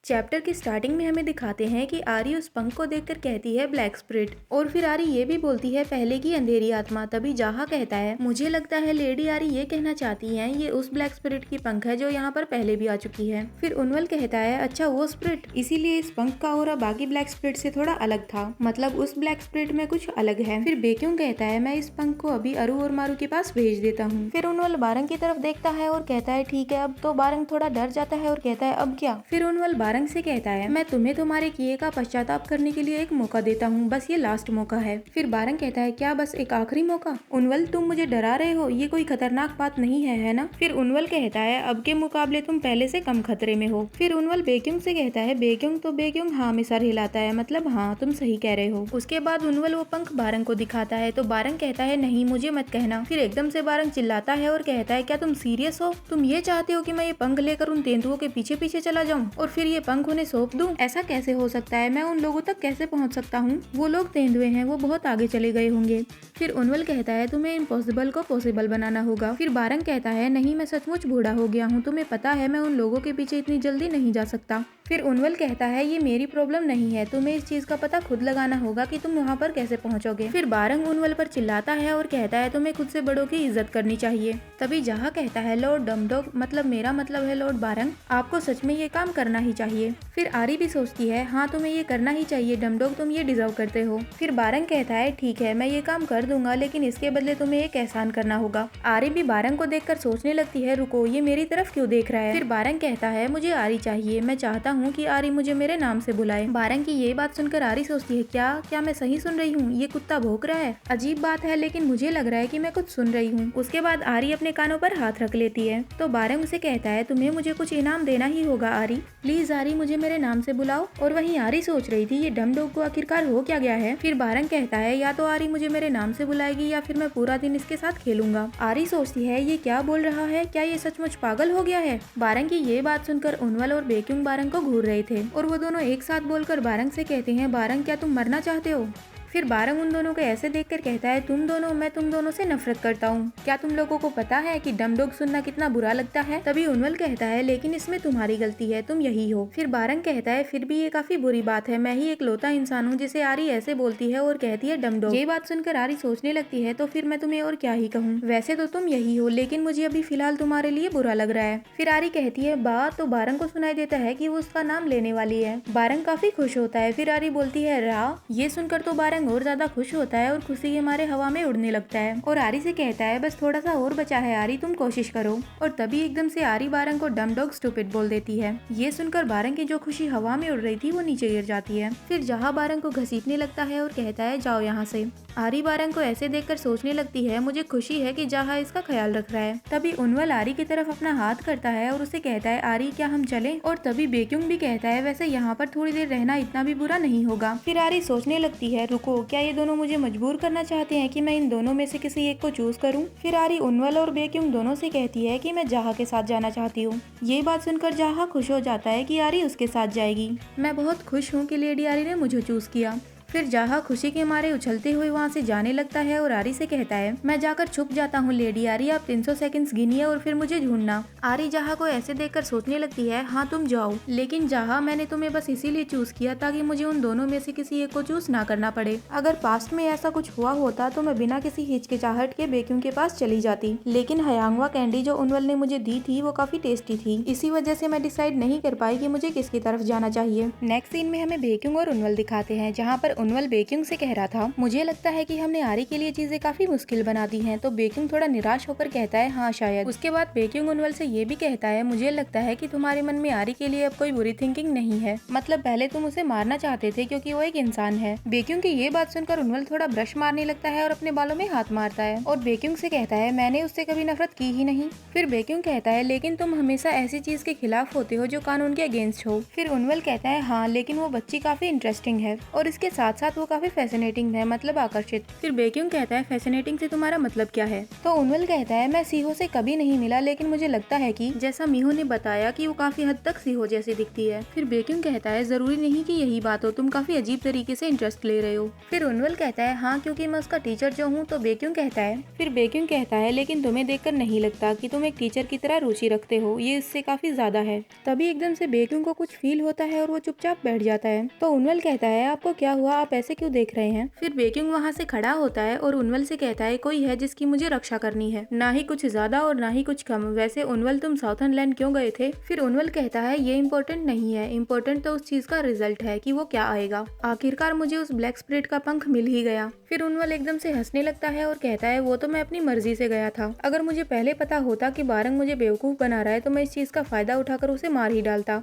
Chapter की starting में हमें दिखाते हैं कि आरी उस पंख को देखकर कहती है ब्लैक स्पिरिट, और फिर आरी ये भी बोलती है पहले की अंधेरी आत्मा। तभी जाहा कहता है मुझे लगता है लेडी आरी ये कहना चाहती हैं ये उस ब्लैक स्पिरिट की पंख है जो यहाँ पर पहले भी आ चुकी है। फिर उनवल कहता है अच्छा वो स्पिरिट, इसीलिए इस पंख का ऑरा बाकी ब्लैक स्पिरिट से थोड़ा अलग था, मतलब उस ब्लैक स्पिरिट में कुछ अलग है। फिर बेक्यूंग कहता है मैं इस पंख को अभी अरु और मारू के पास भेज देता हूँ। फिर उनवल बारंग की तरफ देखता है और कहता है ठीक है। अब तो बारंग थोड़ा डर जाता है और कहता है अब क्या। फिर उनवल बारंग से कहता है मैं तुम्हें तुम्हारे किए का पश्चाताप करने के लिए एक मौका देता हूँ, बस ये लास्ट मौका है। फिर बारंग कहता है क्या बस एक आखिरी मौका। उनवल तुम मुझे डरा रहे हो, ये कोई खतरनाक बात नहीं है ना। फिर उनवल कहता है अब के मुकाबले तुम पहले से कम खतरे में हो। फिर उनवल बेक्यूंग से कहता है बेक्यूंग, तो बेक्यूंग हाँ में सर हिलाता है, मतलब हाँ तुम सही कह रहे हो। उसके बाद उनवल वो पंख बारंग को दिखाता है तो बारंग कहता है नहीं मुझे मत कहना। फिर एकदम से बारंग चिल्लाता है और कहता है क्या तुम सीरियस हो, तुम ये चाहते हो कि मैं ये पंख लेकर उन तेंदुओं के पीछे पीछे चला जाऊं और फिर ये पंख उन्हें सौंप दूं? ऐसा कैसे हो सकता है, मैं उन लोगों तक कैसे पहुंच सकता हूं? वो लोग तेंदुए हैं, वो बहुत आगे चले गए होंगे। फिर उनवल कहता है तुम्हें इम्पॉसिबल को पॉसिबल बनाना होगा। फिर बारंग कहता है नहीं मैं सचमुच बूढ़ा हो गया हूँ, तुम्हें पता है मैं उन लोगों के पीछे इतनी जल्दी नहीं जा सकता। फिर उनवल कहता है ये मेरी प्रॉब्लम नहीं है, तुम्हें इस चीज का पता खुद लगाना होगा कि तुम वहाँ पर कैसे पहुँचोगे। फिर बारंग उनवल पर चिल्लाता है और कहता है तुम्हें खुद से बड़ों की इज्जत करनी चाहिए। तभी जाहा कहता है लॉर्ड डमडॉग, मतलब मेरा मतलब है लॉर्ड बारंग, आपको सच में ये काम करना ही चाहिए। फिर आरी भी सोचती है हाँ तुम्हें ये करना ही चाहिए डमडॉग, तुम ये डिजर्व करते हो। फिर बारंग कहता है ठीक है मैं ये काम कर दूंगा, लेकिन इसके बदले तुम्हें एक एहसान करना होगा। आरी भी बारंग को देखकर सोचने लगती है रुको ये मेरी तरफ क्यों देख रहा है। फिर बारंग कहता है मुझे आरी चाहिए, मैं चाहता हूँ कि आरी मुझे मेरे नाम से बुलाए। बारंग की ये बात सुनकर आरी सोचती है क्या मैं सही सुन रही हूँ, ये कुत्ता भौंक रहा है, अजीब बात है लेकिन मुझे लग रहा है कि मैं कुछ सुन रही हूँ। उसके बाद आरी अपने कानों पर हाथ रख लेती है तो बारंग उसे कहता है तुम्हें मुझे कुछ इनाम देना ही होगा आरी, प्लीज आरी मुझे मेरे नाम से बुलाओ। और वहीं आरी सोच रही थी ये डमडॉग को आखिरकार हो क्या गया है। फिर बारंग कहता है या तो आरी मुझे मेरे नाम से बुलाएगी या फिर मैं पूरा दिन इसके साथ खेलूंगा। आरी सोचती है ये क्या बोल रहा है, क्या ये सचमुच पागल हो गया है। बारंग की ये बात सुनकर उनवल और बेक्यूंग बारंग को घूर रहे थे और वो दोनों एक साथ बोलकर बारंग से कहते हैं बारंग क्या तुम मरना चाहते हो। फिर बारंग उन दोनों को ऐसे देखकर कहता है तुम दोनों, मैं तुम दोनों से नफरत करता हूँ, क्या तुम लोगों को पता है कि डमडॉग सुनना कितना बुरा लगता है। तभी उनवल कहता है लेकिन इसमें तुम्हारी गलती है, तुम यही हो। फिर बारंग कहता है फिर भी ये काफी बुरी बात है, मैं ही एक लौता इंसान हूँ जिसे आरी ऐसे बोलती है और कहती है डमडॉग। ये बात सुनकर आरी सोचने लगती है तो फिर मैं तुम्हें और क्या ही कहूँ, वैसे तो तुम यही हो लेकिन मुझे अभी फिलहाल तुम्हारे लिए बुरा लग रहा है। फिर आरी कहती है बा, तो बारंग को सुनाई देता है कि वो उसका नाम लेने वाली है। बारंग काफी खुश होता है। फिर आरी बोलती है रा। ये सुनकर तो बारंग और ज्यादा खुश होता है और खुशी के मारे हवा में उड़ने लगता है और आरी से कहता है बस थोड़ा सा और बचा है आरी, तुम कोशिश करो। और तभी एकदम से आरी बारंग को डमडॉग स्टूपिड बोल देती है। ये सुनकर बारंग की जो खुशी हवा में उड़ रही थी वो नीचे गिर जाती है। फिर जहा बारंग को घसीटने लगता है और कहता है जाओ यहाँ से। आरी बारंग को ऐसे देखकर सोचने लगती है मुझे खुशी है कि जहा इसका ख्याल रख रहा है। तभी उनवल आरी की तरफ अपना हाथ करता है और उसे कहता है आरी क्या हम चलें। और तभी बेक्यूंग भी कहता है वैसे यहाँ पर थोड़ी देर रहना इतना भी बुरा नहीं होगा। फिर आरी सोचने लगती है रुको क्या ये दोनों मुझे मजबूर करना चाहते हैं कि मैं इन दोनों में से किसी एक को चूज करूं। फिर आरी उनवल और बेक्यूंग दोनों से कहती है कि मैं जाहा के साथ जाना चाहती हूँ। ये बात सुनकर जाहा खुश हो जाता है कि आरी उसके साथ जाएगी। मैं बहुत खुश हूँ कि लेडी आरी ने मुझे चूज किया। फिर जाहा खुशी के मारे उछलते हुए वहाँ से जाने लगता है और आरी से कहता है मैं जाकर छुप जाता हूँ लेडी आरी, आप 300 सेकंड्स गिनिए और फिर मुझे ढूंढना। आरी जाहा को ऐसे देखकर सोचने लगती है हाँ तुम जाओ, लेकिन जाहा मैंने तुम्हें बस इसीलिए चूज किया ताकि मुझे उन दोनों में से किसी एक को चूज ना करना पड़े। अगर पास्ट में ऐसा कुछ हुआ होता तो मैं बिना किसी हिचकिचाहट के बेक्यूंग के पास चली जाती, लेकिन हयांगवा कैंडी जो उनवल ने मुझे दी थी वो काफी टेस्टी थी, इसी वजह से मैं डिसाइड नहीं कर पाई कि मुझे किसकी तरफ जाना चाहिए। नेक्स्ट सीन में हमें बेक्यूंग और उनवल दिखाते हैं जहाँ पर उनवल बेक्यूंग से कह रहा था मुझे लगता है कि हमने आरी के लिए चीजें काफी मुश्किल बना दी हैं। तो बेक्यूंग थोड़ा निराश होकर कहता है हाँ शायद। उसके बाद बेक्यूंग उनवल से ये भी कहता है मुझे लगता है कि तुम्हारे मन में आरी के लिए अब कोई बुरी थिंकिंग नहीं है, मतलब पहले तुम उसे मारना चाहते थे क्योंकि वो एक इंसान है। बेक्यूंग की ये बात सुनकर उनवल थोड़ा ब्रश मारने लगता है और अपने बालों में हाथ मारता है और बेक्यूंग से कहता है मैंने उससे कभी नफरत की ही नहीं। फिर बेक्यूंग कहता है लेकिन तुम हमेशा ऐसी चीज के खिलाफ होते हो जो कानून के अगेंस्ट हो। फिर उनवल कहता है हाँ लेकिन वो बच्ची काफी इंटरेस्टिंग है और इसके साथ साथ वो काफी फैसिनेटिंग है, मतलब आकर्षित। फिर बेक्यूंग कहता है फैसिनेटिंग से तुम्हारा मतलब क्या है? तो उनवल कहता है मैं सीहो से कभी नहीं मिला, लेकिन मुझे लगता है कि जैसा मीहो ने बताया कि वो काफी हद तक सीहो जैसी दिखती है। फिर बेक्यूंग कहता है जरूरी नहीं कि यही बात हो, तुम काफी अजीब तरीके से इंटरेस्ट ले रहे हो। फिर उनवल कहता है हाँ, क्योंकि मैं उसका टीचर जो हूँ। तो बेक्यूंग कहता है, फिर बेक्यूंग कहता है लेकिन तुम्हें देखकर नहीं लगता कि तुम एक टीचर की तरह रुचि रखते हो, ये इससे काफी ज्यादा है। तभी एकदम से बेक्यूंग को कुछ फील होता है और वो चुपचाप बैठ जाता है। तो उनवल कहता है आपको क्या हुआ, आप ऐसे क्यों देख रहे हैं? फिर बेक्यूंग वहाँ से खड़ा होता है और उनवल से कहता है कोई है जिसकी मुझे रक्षा करनी है, ना ही कुछ ज्यादा और ना ही कुछ कम। वैसे उनवल तुम साउथर्न लैंड क्यों गए थे? फिर उनवल कहता है ये इम्पोर्टेंट नहीं है, इम्पोर्टेंट तो उस चीज का रिजल्ट है कि वो क्या आएगा। आखिरकार मुझे उस ब्लैक स्पिरिट का पंख मिल ही गया। फिर उनवल एकदम से हंसने लगता है और कहता है वो तो मैं अपनी मर्जी से गया था, अगर मुझे पहले पता होता कि बारंग मुझे बेवकूफ बना रहा है तो मैं इस चीज का फायदा उठाकर उसे मार ही डालता।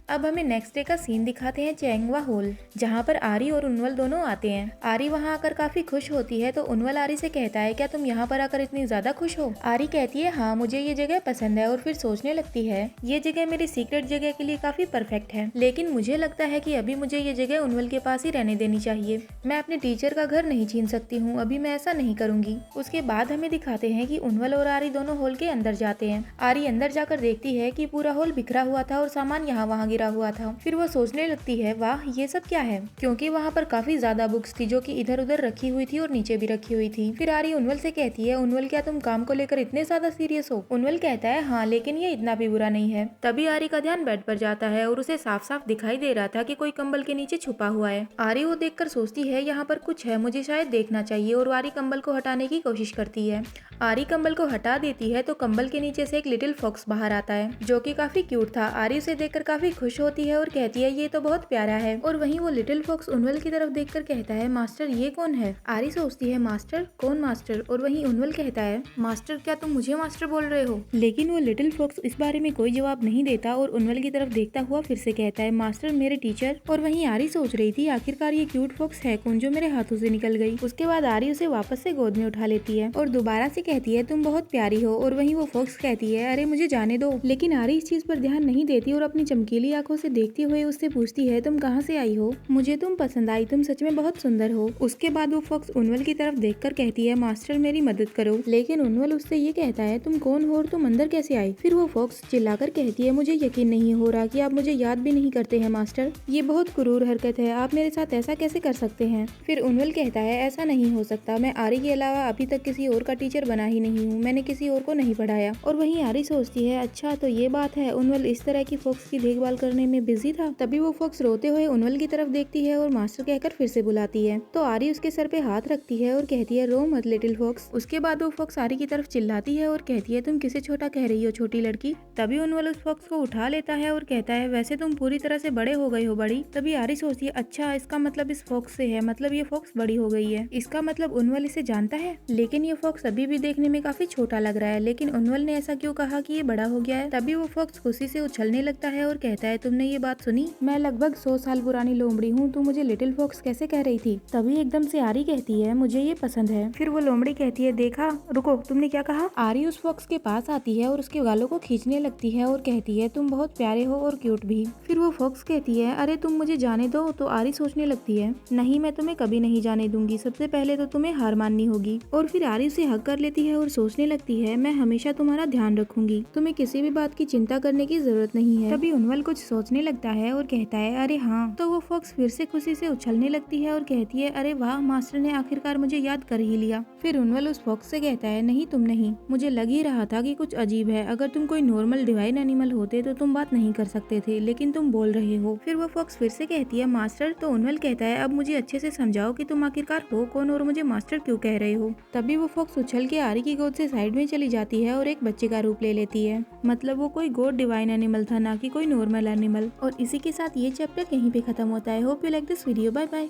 अब हमें नेक्स्ट डे का सीन दिखाते हैं चेंगवा हॉल, जहाँ पर आरी और उनवल दोनों आते हैं। आरी वहाँ आकर काफी खुश होती है तो उनवल आरी से कहता है क्या तुम यहाँ पर आकर इतनी ज्यादा खुश हो? आरी कहती है हाँ, मुझे ये जगह पसंद है। और फिर सोचने लगती है ये जगह मेरी सीक्रेट जगह के लिए काफी परफेक्ट है, लेकिन मुझे लगता है कि अभी मुझे ये जगह उनवल के पास ही रहने देनी चाहिए। मैं अपने टीचर का घर नहीं छीन सकती हूँ, अभी मैं ऐसा नहीं करूंगी। उसके बाद हमें दिखाते हैं कि उनवल और आरी दोनों हॉल के अंदर जाते हैं। आरी अंदर जाकर देखती है कि पूरा हॉल बिखरा हुआ था और सामान यहाँ वहाँ गिरा हुआ था। फिर वो सोचने लगती है वाह ये सब क्या है, क्योंकि वहाँ पर काफी ज्यादा बुक्स थी जो कि इधर उधर रखी हुई थी और नीचे भी रखी हुई थी। फिर आरी उनवल से कहती है उनवल क्या तुम काम को लेकर इतने ज्यादा सीरियस हो? उनवल कहता है हाँ, लेकिन ये इतना भी बुरा नहीं है। तभी आरी का ध्यान बेड पर जाता है और उसे साफ साफ दिखाई दे रहा था कि कोई कंबल के नीचे छुपा हुआ है। आरी वो देखकर सोचती है यहाँ पर कुछ है, मुझे शायद देखना चाहिए, और आरी कंबल को हटाने की कोशिश करती है। आरी कंबल को हटा देती है तो कंबल के नीचे से एक लिटिल फॉक्स बाहर आता है जो कि काफी क्यूट था। आरी उसे देखकर काफी खुश होती है और कहती है ये तो बहुत प्यारा है। और वहीं वो लिटिल फॉक्स उनवल की तरफ देखकर कहता है मास्टर ये कौन है? आरी सोचती है मास्टर, कौन मास्टर? और वहीं उनवल कहता है मास्टर, क्या तुम मुझे मास्टर बोल रहे हो? लेकिन वो लिटिल फॉक्स इस बारे में कोई जवाब नहीं देता और उनवल की तरफ देखता हुआ फिर से कहता है मास्टर मेरे टीचर। और वहीं आरी सोच रही थी आखिरकार ये क्यूट फॉक्स है कौन जो मेरे हाथों से निकल गई। उसके बाद आरी उसे वापस से गोद में उठा लेती है और दोबारा से कहती है तुम बहुत प्यारी हो। और वहीं वो फॉक्स कहती है अरे मुझे जाने दो। लेकिन आरी इस चीज पर ध्यान नहीं देती और अपनी चमकीली आंखों से देखते हुए उससे पूछती है तुम कहाँ से आई हो? मुझे तुम पसंद आई, तुम सच में बहुत सुंदर हो। उसके बाद वो फॉक्स उनवल की तरफ देखकर कहती है मास्टर मेरी मदद करो। लेकिन उनवल उससे ये कहता है तुम कौन हो और तुम अंदर कैसे आई? फिर वो फॉक्स चिल्लाकर कहती है मुझे यकीन नहीं हो रहा कि आप मुझे याद भी नहीं करते हैं मास्टर, ये बहुत क्रूर हरकत है, आप मेरे साथ ऐसा कैसे कर सकते हैं? फिर उनवल कहता है ऐसा नहीं हो सकता, मैं आरी के अलावा अभी तक किसी और का टीचर बना ही नहीं हूँ, मैंने किसी और को नहीं पढ़ाया। और वहीं आरी सोचती है अच्छा तो ये बात है, उनवल इस तरह की फॉक्स की देखभाल करने में बिजी था। तभी वो फॉक्स रोते हुए उनवल की तरफ देखती है और मास्टर कहकर फिर से बुलाती है। तो आरी उसके सर पे हाथ रखती है और कहती है रो मत लिटिल फॉक्स। उसके बाद वो फॉक्स आरी की तरफ चिल्लाती है और कहती है तुम किसे छोटा कह रही हो छोटी लड़की? तभी उनवल उस फॉक्स को उठा लेता है और कहता है वैसे तुम पूरी तरह से बड़े हो गए हो बड़ी। तभी आरी सोचती है अच्छा इसका मतलब इस फॉक्स से है, मतलब ये फॉक्स बड़ी हो गई है, इसका मतलब उनवल इसे जानता है। लेकिन ये फॉक्स अभी भी देखने में काफी छोटा लग रहा है, लेकिन उनवल ने ऐसा क्यों कहा कि ये बड़ा हो गया है? तभी वो फॉक्स खुशी से उछलने लगता है और कहता है तुमने ये बात सुनी, मैं लगभग 100 साल पुरानी लोमड़ी हूँ, तू मुझे लिटिल फॉक्स कैसे कह रही थी? तभी एकदम से आरी कहती है मुझे ये पसंद है। फिर वो लोमड़ी कहती है देखा, रुको तुमने क्या कहा? आरी उस फॉक्स के पास आती है और उसके गालों को खींचने लगती है और कहती है तुम बहुत प्यारे हो और क्यूट भी। फिर वो फॉक्स कहती है अरे तुम मुझे जाने दो। तो आरी सोचने लगती है नहीं, मैं तुम्हें कभी नहीं जाने दूंगी, सबसे पहले तो तुम्हें हार माननी होगी। और फिर आरी उसे हक कर लेती है और सोचने लगती है मैं हमेशा तुम्हारा ध्यान रखूंगी, तुम्हें किसी भी बात की चिंता करने की जरूरत नहीं है। तभी उनवल कुछ सोचने लगता है और कहता है अरे हाँ। तो वो फॉक्स फिर से खुशी से उछलने लगती है और कहती है अरे वाह, मास्टर ने आखिरकार मुझे याद कर ही लिया। फिर उनवल उस फॉक्स से कहता है नहीं तुम नहीं, मुझे लग ही रहा था कि कुछ अजीब है, अगर तुम कोई नॉर्मल डिवाइन एनिमल होते तो तुम बात नहीं कर सकते थे, लेकिन तुम बोल रहे हो। फिर वो फॉक्स फिर से कहती है मास्टर। तो उनवल कहता है अब मुझे अच्छे से समझाओ कि तुम आखिरकार हो कौन और मुझे मास्टर क्यों कह रहे हो? तभी वो फॉक्स उछल के आरी की गोद से साइड में चली जाती है और एक बच्चे का रूप ले लेती है, मतलब वो कोई गॉड डिवाइन एनिमल था, ना कि कोई नॉर्मल एनिमल। और इसी के साथ ये चैप्टर यहीं पे खत्म होता है। Hope you like this video, bye bye.